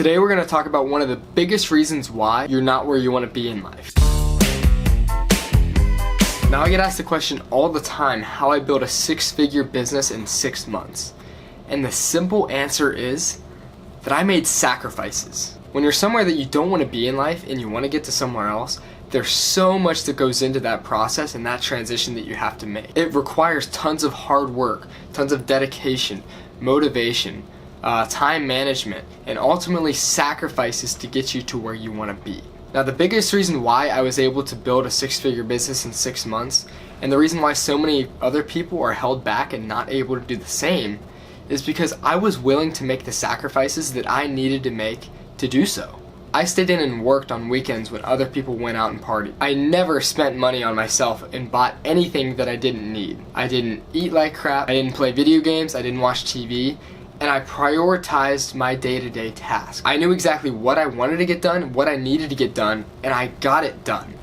Today we're going to talk about one of the biggest reasons why you're not where you want to be in life. Now I get asked the question all the time how I built a 6-figure business in 6 months. And the simple answer is that I made sacrifices. When you're somewhere that you don't want to be in life and you want to get to somewhere else, there's so much that goes into that process and that transition that you have to make. It requires tons of hard work, tons of dedication, motivation, time management, and ultimately sacrifices to get you to where you want to be. Now the biggest reason why I was able to build a 6-figure business in 6 months, and the reason why so many other people are held back and not able to do the same, is because I was willing to make the sacrifices that I needed to make to do so. I stayed in and worked on weekends when other people went out and partied. I never spent money on myself and bought anything that I didn't need. I didn't eat like crap, I didn't play video games, I didn't watch TV, and I prioritized my day-to-day tasks. I knew exactly what I wanted to get done, what I needed to get done, and I got it done.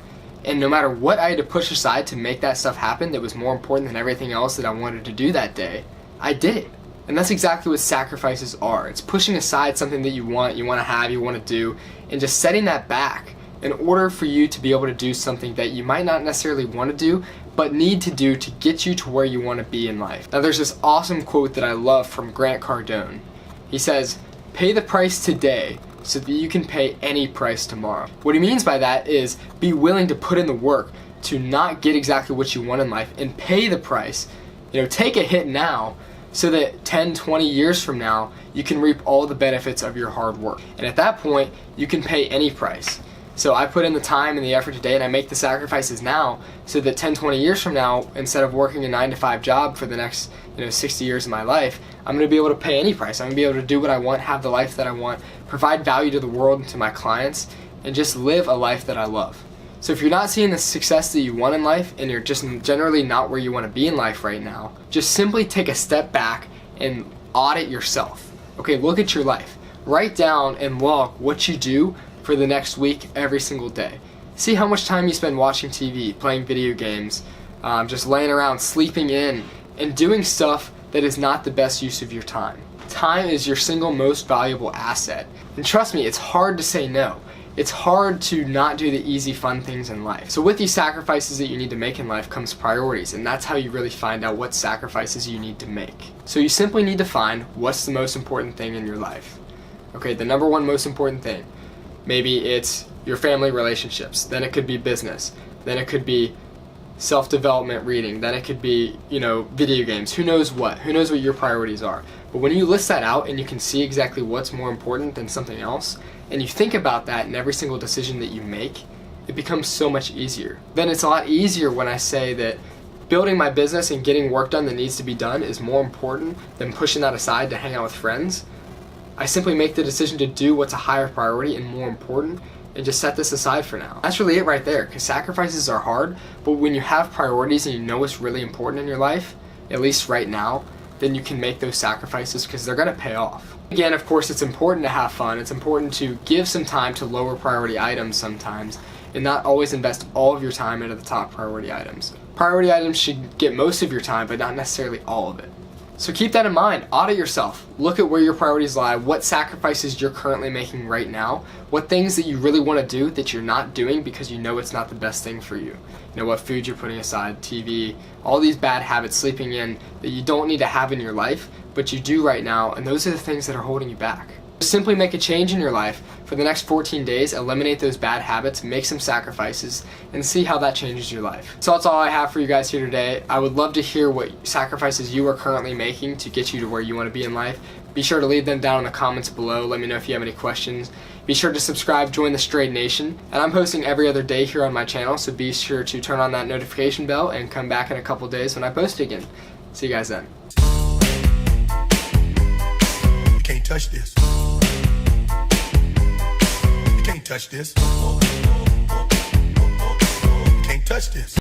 And no matter what I had to push aside to make that stuff happen that was more important than everything else that I wanted to do that day, I did it. And that's exactly what sacrifices are. It's pushing aside something that you want to have, you want to do, and just setting that back in order for you to be able to do something that you might not necessarily want to do, but need to do to get you to where you want to be in life. Now there's this awesome quote that I love from Grant Cardone. He says, "Pay the price today so that you can pay any price tomorrow." What he means by that is be willing to put in the work to not get exactly what you want in life and pay the price. Take a hit now so that 10, 20 years from now, you can reap all the benefits of your hard work. And at that point, you can pay any price. So I put in the time and the effort today, and I make the sacrifices now so that 10, 20 years from now, instead of working a 9-to-5 job for the next 60 years of my life, I'm going to be able to pay any price. I'm going to be able to do what I want, have the life that I want, provide value to the world and to my clients, and just live a life that I love. So if you're not seeing the success that you want in life and you're just generally not where you want to be in life right now, just simply take a step back and audit yourself. Okay, look at your life. Write down and log what you do for the next week every single day. See how much time you spend watching TV, playing video games, just laying around, sleeping in, and doing stuff that is not the best use of your time. Time is your single most valuable asset. And trust me, it's hard to say no. It's hard to not do the easy, fun things in life. So with these sacrifices that you need to make in life comes priorities, and that's how you really find out what sacrifices you need to make. So you simply need to find what's the most important thing in your life. Okay, the number one most important thing. Maybe it's your family relationships, then it could be business, then it could be self-development reading, then it could be, video games, who knows what your priorities are. But when you list that out and you can see exactly what's more important than something else, and you think about that in every single decision that you make, it becomes so much easier. Then it's a lot easier when I say that building my business and getting work done that needs to be done is more important than pushing that aside to hang out with friends. I simply make the decision to do what's a higher priority and more important and just set this aside for now. That's really it right there, because sacrifices are hard, but when you have priorities and you know what's really important in your life, at least right now, then you can make those sacrifices because they're going to pay off. Again, of course, it's important to have fun. It's important to give some time to lower priority items sometimes and not always invest all of your time into the top priority items. Priority items should get most of your time, but not necessarily all of it. So keep that in mind. Audit yourself. Look at where your priorities lie, what sacrifices you're currently making right now, what things that you really want to do that you're not doing because you know it's not the best thing for you. What food you're putting aside, TV, all these bad habits, sleeping in, that you don't need to have in your life, but you do right now, and those are the things that are holding you back. Just simply make a change in your life for the next 14 days, eliminate those bad habits, make some sacrifices, and see how that changes your life. So that's all I have for you guys here today. I would love to hear what sacrifices you are currently making to get you to where you want to be in life. Be sure to leave them down in the comments below. Let me know if you have any questions. Be sure to subscribe, join the Strayed Nation, and I'm posting every other day here on my channel, so be sure to turn on that notification bell and come back in a couple days when I post again. See you guys then. You can't touch this. You can't touch this. You can't touch this.